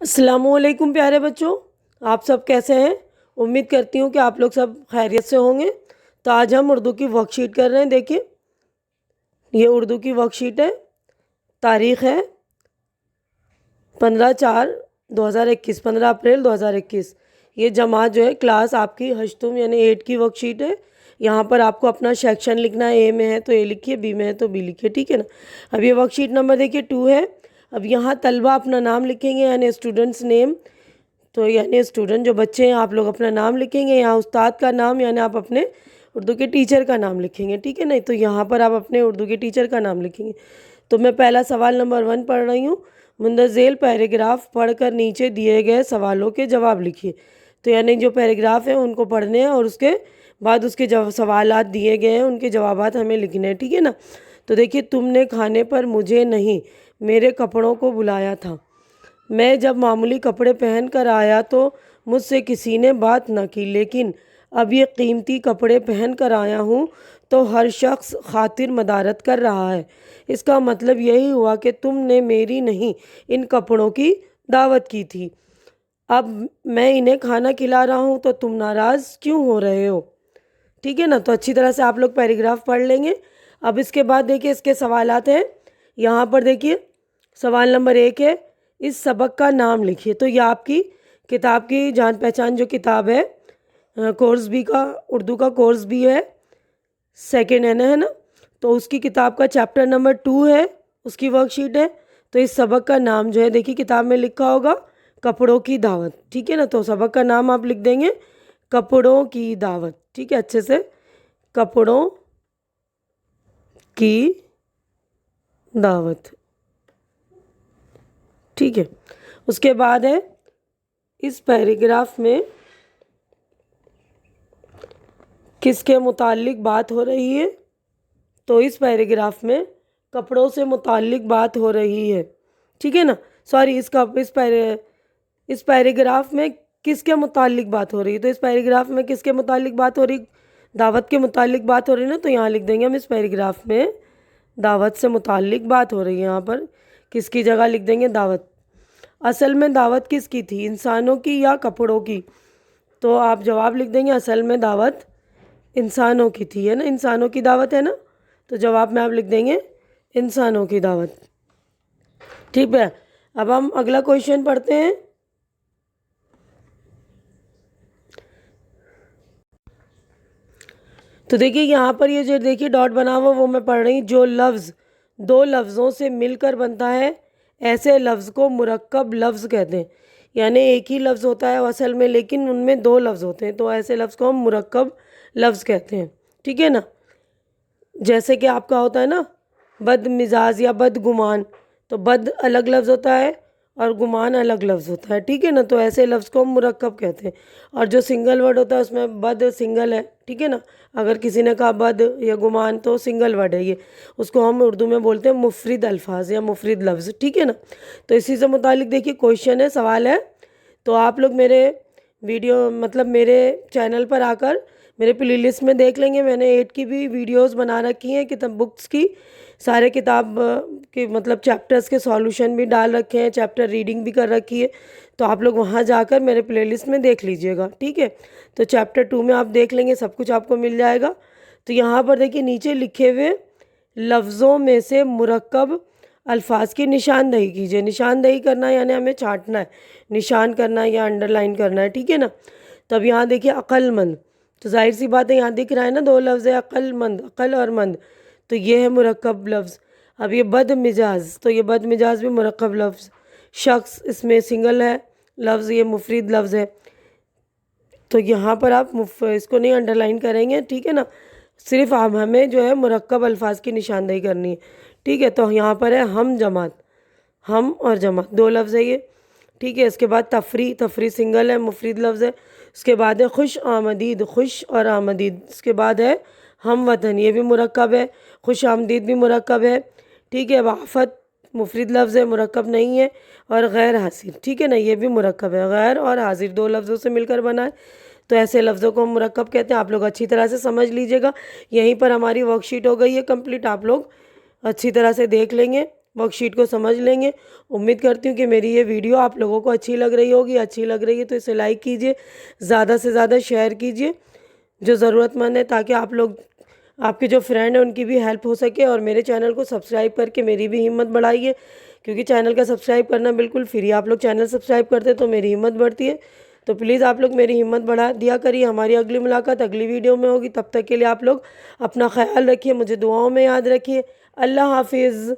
السلام علیکم پیارے بچوں، آپ سب کیسے ہیں؟ امید کرتی ہوں کہ آپ لوگ سب خیریت سے ہوں گے۔ تو آج ہم اردو کی ورک شیٹ کر رہے ہیں۔ دیکھیے یہ اردو کی ورک شیٹ ہے، تاریخ ہے 15/4/2021، 15 اپریل 2021۔ یہ جماعت جو ہے کلاس آپ کی ہشتم یعنی 8 کی ورک شیٹ ہے۔ یہاں پر آپ کو اپنا سیکشن لکھنا ہے، اے میں ہے تو اے لکھیے، بی میں ہے تو بی لکھیے، ٹھیک ہے نا۔ اب یہ ورک شیٹ نمبر دیکھیے 2 ہے۔ اب یہاں طلبہ اپنا نام لکھیں گے یعنی اسٹوڈنٹس نیم، تو یعنی اسٹوڈنٹ جو بچے ہیں آپ لوگ اپنا نام لکھیں گے۔ یہاں استاد کا نام یعنی آپ اپنے اردو کے ٹیچر کا نام لکھیں گے، ٹھیک ہے نا۔ تو یہاں پر آپ اپنے اردو کے ٹیچر کا نام لکھیں گے۔ تو میں پہلا سوال نمبر 1 پڑھ رہی ہوں۔ مندرجہ پیراگراف پڑھ کر نیچے دیے گئے سوالوں کے جواب لکھیے۔ تو یعنی جو پیراگراف ہیں ان کو پڑھنے ہیں اور اس کے بعد اس کے سوالات دیے گئے ہیں، ان کے جوابات ہمیں لکھنے ہیں، ٹھیک ہے نا۔ تو دیکھیے، تم نے کھانے پر مجھے نہیں، میرے کپڑوں کو بلایا تھا۔ میں جب معمولی کپڑے پہن کر آیا تو مجھ سے کسی نے بات نہ کی، لیکن اب یہ قیمتی کپڑے پہن کر آیا ہوں تو ہر شخص خاطر مدارت کر رہا ہے۔ اس کا مطلب یہی ہوا کہ تم نے میری نہیں، ان کپڑوں کی دعوت کی تھی۔ اب میں انہیں کھانا کھلا رہا ہوں تو تم ناراض کیوں ہو رہے ہو؟ ٹھیک ہے نا۔ تو اچھی طرح سے آپ لوگ پیراگراف پڑھ لیں گے۔ اب اس کے بعد دیکھیے اس کے سوالات ہیں۔ یہاں پر دیکھیے سوال نمبر 1 ہے، اس سبق کا نام لکھیے۔ تو یہ آپ کی کتاب کی جان پہچان جو کتاب ہے، کورس بھی کا اردو کا کورس بھی ہے، سیکنڈ ہے نا۔ تو اس کی کتاب کا چیپٹر نمبر 2 ہے، اس کی ورک شیٹ ہے۔ تو اس سبق کا نام جو ہے دیکھیے کتاب میں لکھا ہوگا کپڑوں کی دعوت، ٹھیک ہے نا۔ تو سبق کا نام آپ لکھ دیں گے کپڑوں کی دعوت، ٹھیک ہے، اچھے سے، کپڑوں کی دعوت، ٹھیک ہے۔ اس کے بعد ہے اس پیراگراف میں کس کے متعلق بات ہو رہی ہے؟ تو اس پیراگراف میں کپڑوں سے متعلق بات ہو رہی ہے، ٹھیک ہے نا۔ سوری، اس پیراگراف میں کس کے متعلق بات ہو رہی ہے؟ تو اس پیراگراف میں کس کے متعلق بات ہو رہی؟ دعوت کے متعلق بات ہو رہی ہے نا۔ تو یہاں لکھ دیں گے ہم اس پیراگراف میں دعوت سے متعلق بات ہو رہی ہے۔ یہاں پر کس کی جگہ لکھ دیں گے؟ دعوت۔ اصل میں دعوت کس کی تھی، انسانوں کی یا کپڑوں کی؟ تو آپ جواب لکھ دیں گے اصل میں دعوت انسانوں کی تھی، ہے نا، انسانوں کی دعوت ہے نا۔ تو جواب میں آپ لکھ دیں گے انسانوں کی دعوت، ٹھیک ہے۔ اب ہم اگلا کویشچن پڑھتے ہیں۔ تو دیکھیے یہاں پر یہ جو دیکھیے ڈاٹ بنا ہوا وہ میں پڑھ رہی ہوں۔ جو لفظ 2 لفظوں سے مل کر بنتا ہے ایسے لفظ کو مرکب لفظ کہتے ہیں۔ یعنی ایک ہی لفظ ہوتا ہے اصل میں لیکن ان میں 2 لفظ ہوتے ہیں، تو ایسے لفظ کو ہم مرکب لفظ کہتے ہیں، ٹھیک ہے نا۔ جیسے کہ آپ کا ہوتا ہے نا بد مزاج یا بدگمان، تو بد الگ لفظ ہوتا ہے اور گمان الگ لفظ ہوتا ہے، ٹھیک ہے نا۔ تو ایسے لفظ کو ہم مرکب کہتے ہیں۔ اور جو سنگل ورڈ ہوتا ہے اس میں بد سنگل ہے، ٹھیک ہے نا۔ اگر کسی نے کہا بد یا گمان تو سنگل ورڈ ہے یہ، اس کو ہم اردو میں بولتے ہیں مفرد الفاظ یا مفرد لفظ، ٹھیک ہے نا۔ تو اسی سے متعلق دیکھیے کویشچن ہے، سوال ہے۔ تو آپ لوگ میرے ویڈیو میرے چینل پر آ کر میرے پلے لسٹ میں دیکھ لیں گے، میں نے 8 کی بھی ویڈیوز بنا رکھی ہیں، کتاب بکس کی، سارے کتاب کے چیپٹرز کے سولوشن بھی ڈال رکھے ہیں، چیپٹر ریڈنگ بھی کر رکھی ہے۔ تو آپ لوگ وہاں جا کر میرے پلے لسٹ میں دیکھ لیجئے گا، ٹھیک ہے۔ تو چیپٹر 2 میں آپ دیکھ لیں گے، سب کچھ آپ کو مل جائے گا۔ تو یہاں پر دیکھیے نیچے لکھے ہوئے لفظوں میں سے مرکب الفاظ کی نشاندہی کیجئے۔ نشاندہی کرنا یعنی ہمیں چھانٹنا ہے، نشان کرنا ہے یا انڈر لائن کرنا ہے، ٹھیک ہے نا۔ تب یہاں دیکھیے عقل مند، تو ظاہر سی بات ہے یہاں دکھ رہا ہے نا 2 لفظ ہے، عقل مند، عقل اور مند، تو یہ ہے مرکب لفظ۔ اب یہ بد مزاج، تو یہ بد مزاج بھی مرکب لفظ۔ شخص، اس میں سنگل ہے لفظ، یہ مفرد لفظ ہے۔ تو یہاں پر آپ اس کو نہیں انڈر لائن کریں گے، ٹھیک ہے نا، صرف ہمیں جو ہے مرکب الفاظ کی نشاندہی کرنی ہے، ٹھیک ہے۔ تو یہاں پر ہے ہم جماعت، ہم اور جماعت 2 لفظ ہے یہ، ٹھیک ہے۔ اس کے بعد تفریح، تفریح سنگل ہے، مفرد لفظ ہے۔ اس کے بعد ہے خوش آمدید، خوش اور آمدید۔ اس کے بعد ہے ہم وطن، یہ بھی مرکب ہے، خوش آمدید بھی مرکب ہے، ٹھیک ہے۔ وافد مفرد لفظ ہے، مرکب نہیں ہے۔ اور غیر حاضر، ٹھیک ہے نا، یہ بھی مرکب ہے، غیر اور حاضر 2 لفظوں سے مل کر بنا ہے، تو ایسے لفظوں کو ہم مرکب کہتے ہیں۔ آپ لوگ اچھی طرح سے سمجھ لیجئے گا۔ یہیں پر ہماری ورک شیٹ ہو گئی ہے کمپلیٹ، آپ لوگ اچھی طرح سے دیکھ لیں گے، ورک شیٹ کو سمجھ لیں گے۔ امید کرتی ہوں کہ میری یہ ویڈیو آپ لوگوں کو اچھی لگ رہی ہوگی۔ اچھی لگ رہی ہے تو اسے لائک کیجئے، زیادہ سے زیادہ شیئر کیجئے جو ضرورت مند ہے، تاکہ آپ کے جو فرینڈ ہیں ان کی بھی ہیلپ ہو سکے، اور میرے چینل کو سبسکرائب کر کے میری بھی ہمت بڑھائیے، کیونکہ چینل کا سبسکرائب کرنا بالکل فری۔ آپ لوگ چینل سبسکرائب کرتے تو میری ہمت بڑھتی ہے، تو پلیز آپ لوگ میری ہمت بڑھا دیا کریے۔ ہماری اگلی ملاقات اگلی ویڈیو میں ہوگی، تب تک کے لیے آپ لوگ اپنا خیال رکھیے، مجھے دعاؤں میں یاد رکھیے۔ اللہ حافظ۔